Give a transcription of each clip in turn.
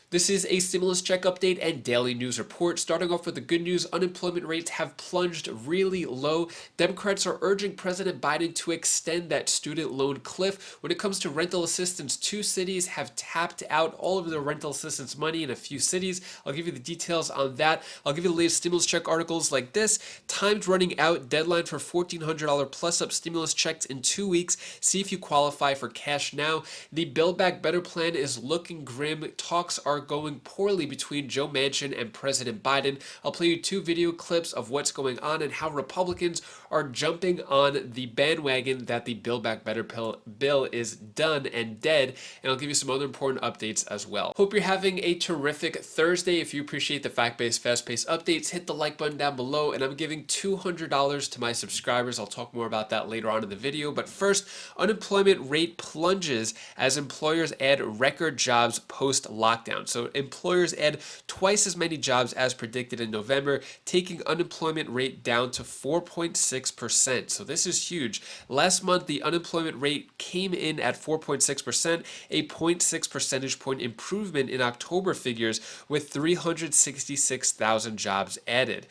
This is a stimulus check update and daily news report. Starting off with the good news, unemployment rates have plunged really low. Democrats are urging President Biden to extend that student loan cliff. When it comes to rental assistance, 2 cities have tapped out all of their rental assistance money in a few cities. I'll give you the details on that. I'll give you the latest stimulus check articles like this. Timed running out, deadline for $1,400 plus up stimulus checks in 2 weeks. See if you qualify for cash now. The Build Back Better plan is looking grim. Talks are going poorly between Joe Manchin and President Biden. I'll play you 2 video clips of what's going on and how Republicans are jumping on the bandwagon that the Build Back Better bill is done and dead, and I'll give you some other important updates as well. Hope you're having a terrific Thursday. If you appreciate the fact-based, fast-paced updates, hit the like button down below, and I'm giving $200 to my subscribers. I'll talk more about that later on in the video, but first, unemployment rate plunges as employers add record jobs post-lockdown. So employers add twice as many jobs as predicted in November, taking unemployment rate down to 4.6%. So this is huge. Last month, the unemployment rate came in at 4.6%, a 0.6 percentage point improvement in October figures with 366,000 jobs added.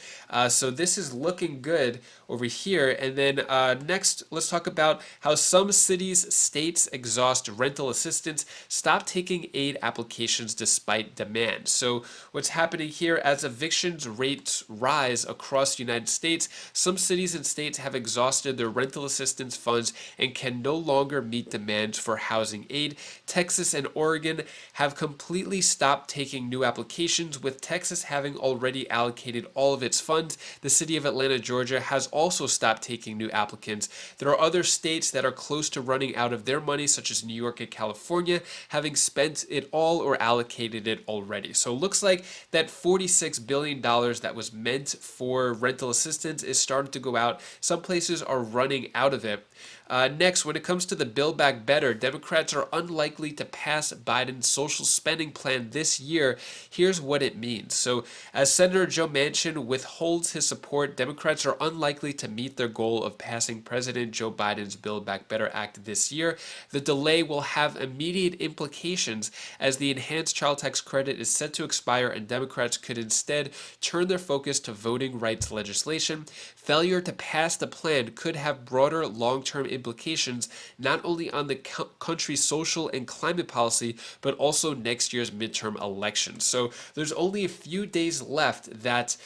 So this is looking good over here. And then next, let's talk about how some cities, states exhaust rental assistance, stop taking aid applications despite demand. So what's happening here, as evictions rates rise across the United States, some cities and states have exhausted their rental assistance funds and can no longer meet demands for housing aid. Texas and Oregon have completely stopped taking new applications, with Texas having already allocated all of its funds. The city of Atlanta, Georgia has also stopped taking new applicants. There are other states that are close to running out of their money, such as New York and California, having spent it all or allocated it already. So it looks like that $46 billion that was meant for rental assistance is starting to go out. Some places are running out of it. Next, when it comes to the Build Back Better, Democrats are unlikely to pass Biden's social spending plan this year. Here's what it means. So, as Senator Joe Manchin withholds his support, Democrats are unlikely to meet their goal of passing President Joe Biden's Build Back Better Act this year. The delay will have immediate implications, as the enhanced child tax credit is set to expire and Democrats could instead turn their focus to voting rights legislation. Failure to pass the plan could have broader long-term implications, not only on the country's social and climate policy, but also next year's midterm elections. So there's only a few days left that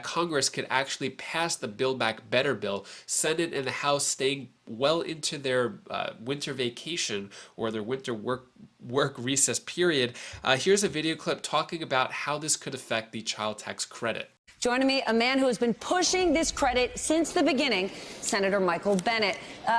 Congress could actually pass the Build Back Better bill. Senate and the House staying well into their winter vacation or their winter work recess period. Here's a video clip talking about how this could affect the child tax credit. Joining me, a man who has been pushing this credit since the beginning, Senator Michael Bennet.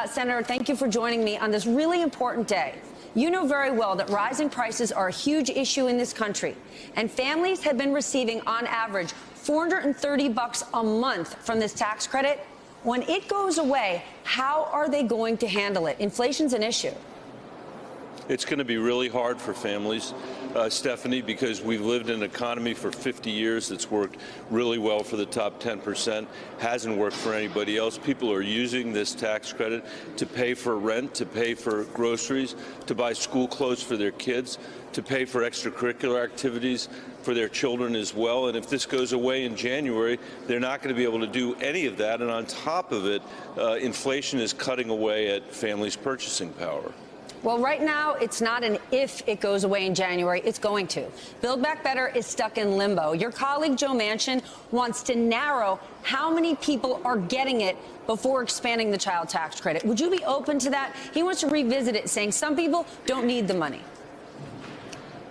Senator, thank you for joining me on this really important day. You know very well that rising prices are a huge issue in this country, and families have been receiving, on average, $430 a month from this tax credit. When it goes away, how are they going to handle it? Inflation's an issue. It's going to be really hard for families, Stephanie, because we've lived in an economy for 50 years that's worked really well for the top 10%, hasn't worked for anybody else. People are using this tax credit to pay for rent, to pay for groceries, to buy school clothes for their kids, to pay for extracurricular activities for their children as well. And if this goes away in January, they're not going to be able to do any of that. And on top of it, inflation is cutting away at families' purchasing power. Well, right now, it's not an if it goes away in January. It's going to. Build Back Better is stuck in limbo. Your colleague, Joe Manchin, wants to narrow how many people are getting it before expanding the child tax credit. Would you be open to that? He wants to revisit it, saying some people don't need the money.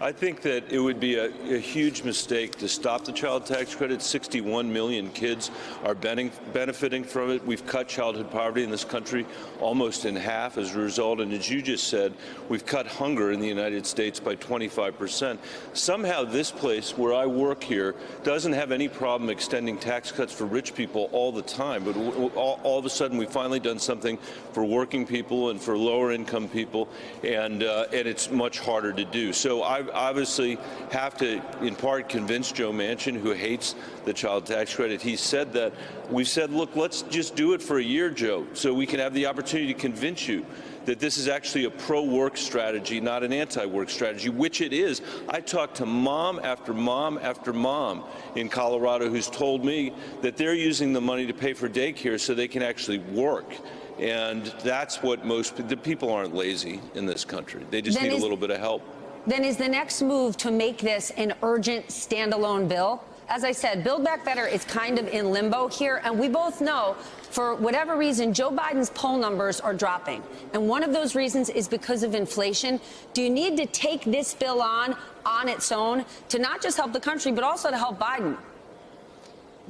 I think that it would be a huge mistake to stop the child tax credit. 61 million kids are benefiting from it. We've cut childhood poverty in this country almost in half as a result. And as you just said, we've cut hunger in the United States by 25%. Somehow this place where I work here doesn't have any problem extending tax cuts for rich people all the time. But all of a sudden, we've finally done something for working people and for lower income people, and it's much harder to do. So obviously have to, in part, convince Joe Manchin, who hates the child tax credit. He said that. We've said, look, let's just do it for a year, Joe, so we can have the opportunity to convince you that this is actually a pro-work strategy, not an anti-work strategy, which it is. I talked to mom after mom after mom in Colorado who's told me that they're using the money to pay for daycare so they can actually work. And that's what the people aren't lazy in this country. They just need a little bit of help. Then is the next move to make this an urgent standalone bill? As I said, Build Back Better is kind of in limbo here, and we both know, for whatever reason, Joe Biden's poll numbers are dropping. And one of those reasons is because of inflation. Do you need to take this bill on its own to not just help the country, but also to help Biden?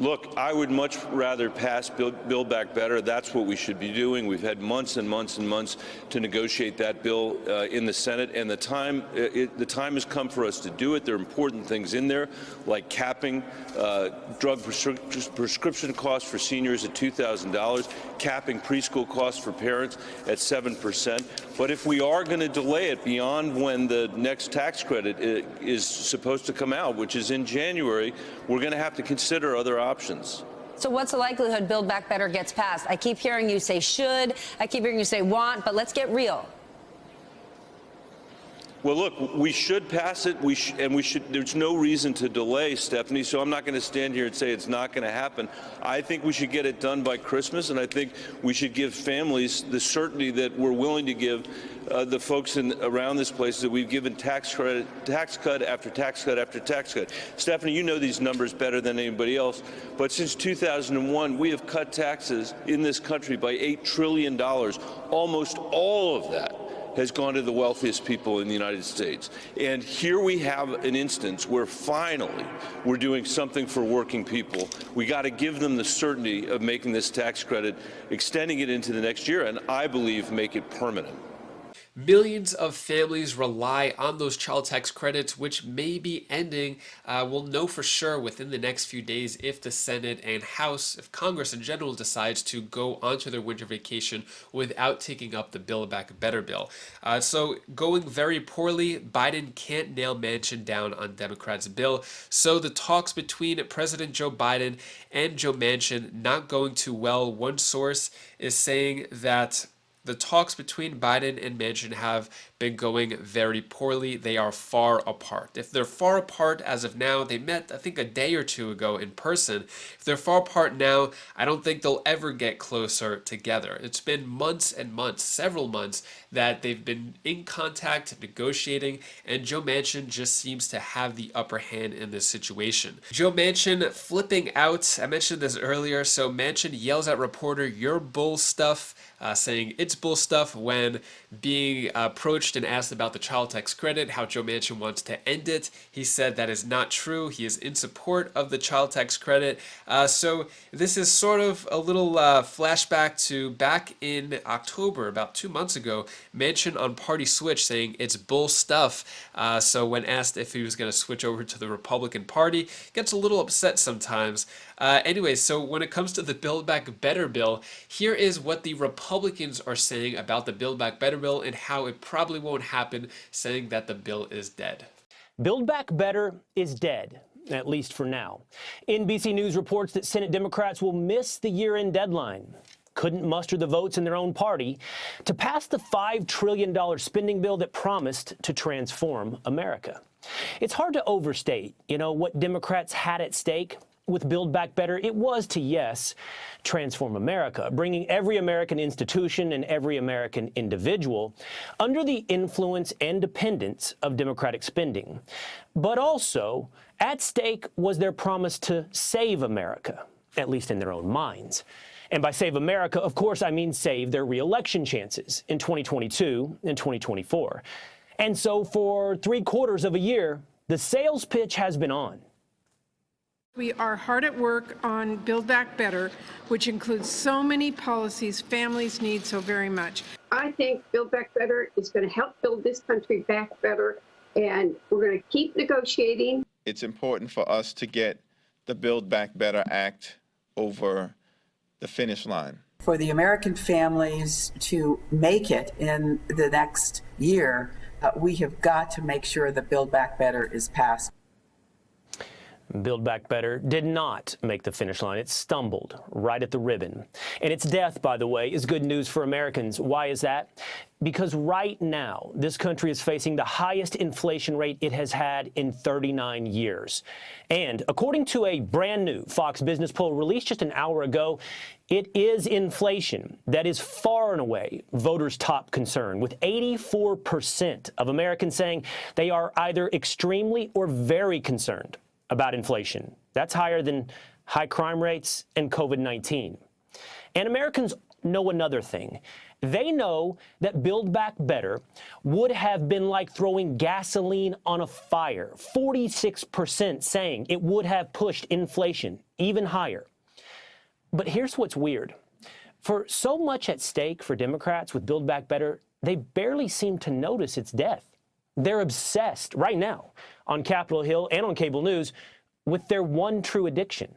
Look, I would much rather pass Build Back Better. That's what we should be doing. We've had months and months and months to negotiate that bill in the Senate, and the time has come for us to do it. There are important things in there, like capping drug prescription costs for seniors at $2,000, capping preschool costs for parents at 7%. But if we are going to delay it beyond when the next tax credit is supposed to come out, which is in January, we're going to have to consider other options. So what's the likelihood Build Back Better gets passed? I keep hearing you say should, I keep hearing you say want, but let's get real. Well, look, we should pass it. There's no reason to delay, Stephanie. So I'm not going to stand here and say it's not going to happen. I think we should get it done by Christmas, and I think we should give families the certainty that we're willing to give the folks around this place that we've given tax cut after tax cut after tax cut. Stephanie, you know these numbers better than anybody else, but since 2001, we have cut taxes in this country by $8 trillion. Almost all of that has gone to the wealthiest people in the United States. And here we have an instance where finally we're doing something for working people. We got to give them the certainty of making this tax credit, extending it into the next year, and I believe make it permanent. Millions of families rely on those child tax credits, which may be ending. We'll know for sure within the next few days if the Senate and House, if Congress in general decides to go onto their winter vacation without taking up the Build Back Better bill. So going very poorly, Biden can't nail Manchin down on Democrats' bill. So the talks between President Joe Biden and Joe Manchin not going too well. One source is saying that the talks between Biden and Manchin have been going very poorly. They are far apart. If they're far apart as of now, they met, I think, a day or two ago in person. If they're far apart now, I don't think they'll ever get closer together. It's been months and months, several months, that they've been in contact, negotiating, and Joe Manchin just seems to have the upper hand in this situation. Joe Manchin flipping out. I mentioned this earlier. So Manchin yells at reporter, "You're bull stuff," saying it's bull stuff when being approached and asked about the child tax credit, how Joe Manchin wants to end it. He said that is not true. He is in support of the child tax credit. So this is sort of a little flashback to back in October, about 2 months ago, Manchin on Party Switch saying it's bull stuff. So when asked if he was going to switch over to the Republican Party, gets a little upset sometimes. Anyway, so when it comes to the Build Back Better bill, here is what the Republicans are saying about the Build Back Better bill and how it probably won't happen, saying that the bill is dead. Build Back Better is dead, at least for now. NBC News reports that Senate Democrats will miss the year-end deadline. Couldn't muster the votes in their own party to pass the $5 trillion spending bill that promised to transform America. It's hard to overstate, what Democrats had at stake. With Build Back Better, it was to, yes, transform America, bringing every American institution and every American individual under the influence and dependence of Democratic spending. But also, at stake was their promise to save America, at least in their own minds. And by save America, of course, I mean save their re-election chances in 2022 and 2024. And so for 3/4 of a year, the sales pitch has been on. We are hard at work on Build Back Better, which includes so many policies families need so very much. I think Build Back Better is going to help build this country back better, and we're going to keep negotiating. It's important for us to get the Build Back Better Act over the finish line. For the American families to make it in the next year We have got to make sure that Build Back Better is passed. Build Back Better did not make the finish line. It stumbled right at the ribbon. And its death, by the way, is good news for Americans. Why is that? Because right now, this country is facing the highest inflation rate it has had in 39 years. And according to a brand new Fox Business poll released just an hour ago, it is inflation that is far and away voters' top concern, with 84% of Americans saying they are either extremely or very concerned about inflation. That's higher than high crime rates and COVID-19. And Americans know another thing. They know that Build Back Better would have been like throwing gasoline on a fire. 46% saying it would have pushed inflation even higher. But here's what's weird. For so much at stake for Democrats with Build Back Better, they barely seem to notice its death. They're obsessed right now on Capitol Hill and on cable news with their one true addiction,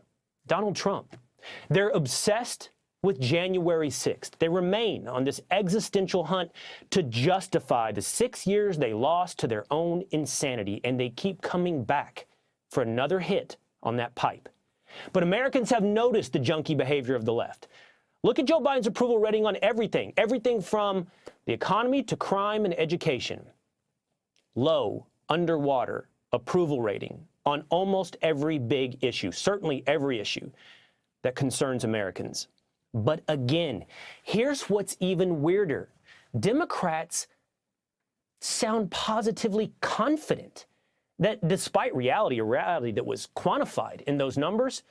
Donald Trump. They're obsessed with January 6th. They remain on this existential hunt to justify the 6 years they lost to their own insanity, and they keep coming back for another hit on that pipe. But Americans have noticed the junky behavior of the left. Look at Joe Biden's approval rating on everything from the economy to crime and education. Low, underwater approval rating on almost every big issue, certainly every issue that concerns Americans. But again, here's what's even weirder. Democrats sound positively confident that despite reality, a reality that was quantified in those numbers,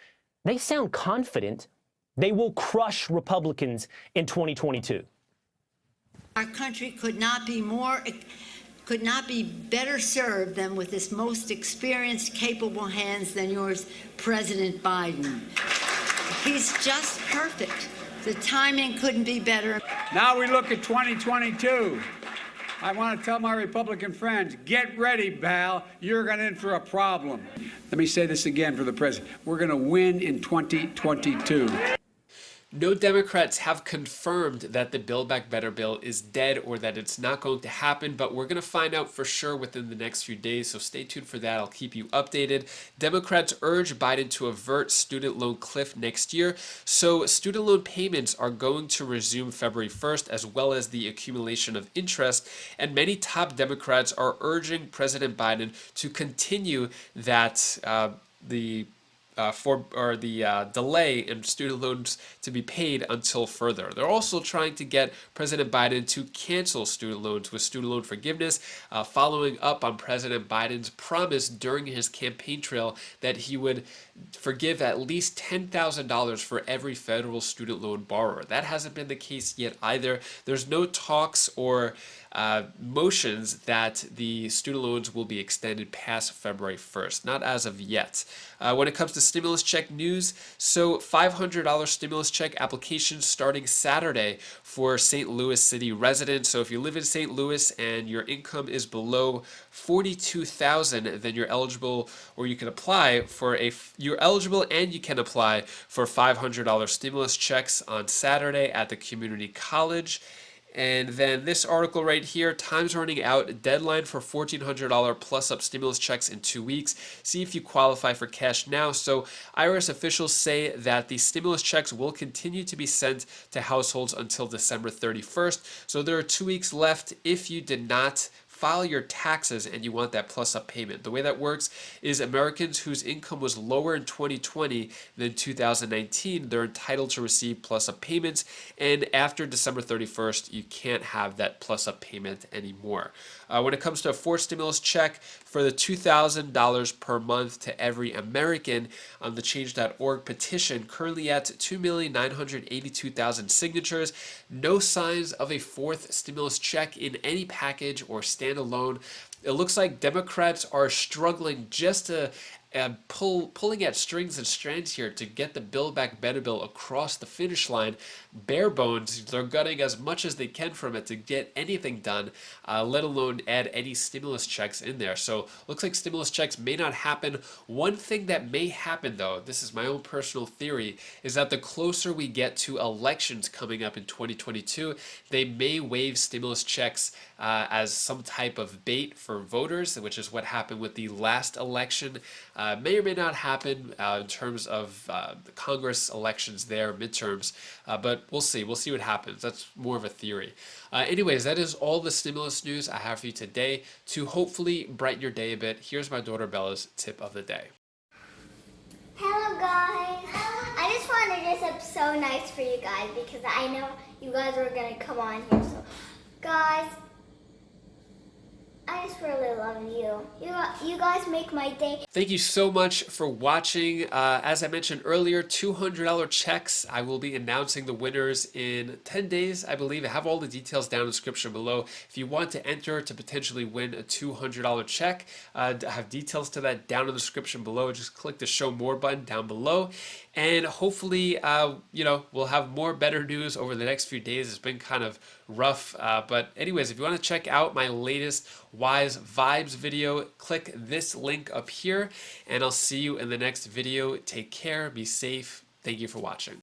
they sound confident they will crush Republicans in 2022. Our country could not be better served than with this most experienced, capable hands than yours, President Biden. He's just perfect. The timing couldn't be better. Now we look at 2022. I want to tell my Republican friends, get ready, pal. You're going in for a problem. Let me say this again for the president. We're going to win in 2022. No Democrats have confirmed that the Build Back Better bill is dead or that it's not going to happen, but we're going to find out for sure within the next few days, so stay tuned for that. I'll keep you updated. Democrats urge Biden to avert student loan cliff next year, so student loan payments are going to resume February 1st, as well as the accumulation of interest, and many top Democrats are urging President Biden to continue that delay in student loans to be paid until further. They're also trying to get President Biden to cancel student loans with student loan forgiveness, following up on President Biden's promise during his campaign trail that he would forgive at least $10,000 for every federal student loan borrower. That hasn't been the case yet either. There's no talks or motions that the student loans will be extended past February 1st. Not as of yet. When it comes to stimulus check news, so $500 stimulus check applications starting Saturday for St. Louis City residents. So if you live in St. Louis and your income is below $42,000, then you're eligible, or you can apply for you're eligible and you can apply for $500 stimulus checks on Saturday at the community college. And then this article right here, time's running out, deadline for $1,400 plus up stimulus checks in 2 weeks. See if you qualify for cash now. So IRS officials say that the stimulus checks will continue to be sent to households until December 31st. So there are 2 weeks left if you did not file your taxes and you want that plus up payment. The way that works is Americans whose income was lower in 2020 than 2019, they're entitled to receive plus up payments, and after December 31st, you can't have that plus up payment anymore. When it comes to a forced stimulus check for the $2,000 per month to every American on the Change.org petition, currently at 2,982,000 signatures, no signs of a fourth stimulus check in any package or standalone. It looks like Democrats are struggling just to pulling at strings and strands here to get the Build Back Better bill across the finish line. Bare bones, they're gutting as much as they can from it to get anything done, let alone add any stimulus checks in there. So looks like stimulus checks may not happen. One thing that may happen, though, this is my own personal theory, is that the closer we get to elections coming up in 2022, they may waive stimulus checks as some type of bait for voters, which is what happened with the last election. May or may not happen in terms of the Congress elections there, midterms, but we'll see. We'll see what happens. That's more of a theory. Anyways, that is all the stimulus news I have for you today to hopefully brighten your day a bit. Here's my daughter Bella's tip of the day. Hello guys. I just wanted to dress up so nice for you guys because I know you guys were going to come on here. So guys, I just really love you. You guys make my day. Thank you so much for watching. As I mentioned earlier, $200 checks. I will be announcing the winners in 10 days, I believe. I have all the details down in the description below. If you want to enter to potentially win a $200 check, I have details to that down in the description below. Just click the show more button down below. And hopefully, we'll have more better news over the next few days. It's been kind of rough. But anyways, if you want to check out my latest Wise Vibes video, click this link up here, and I'll see you in the next video. Take care, be safe. Thank you for watching.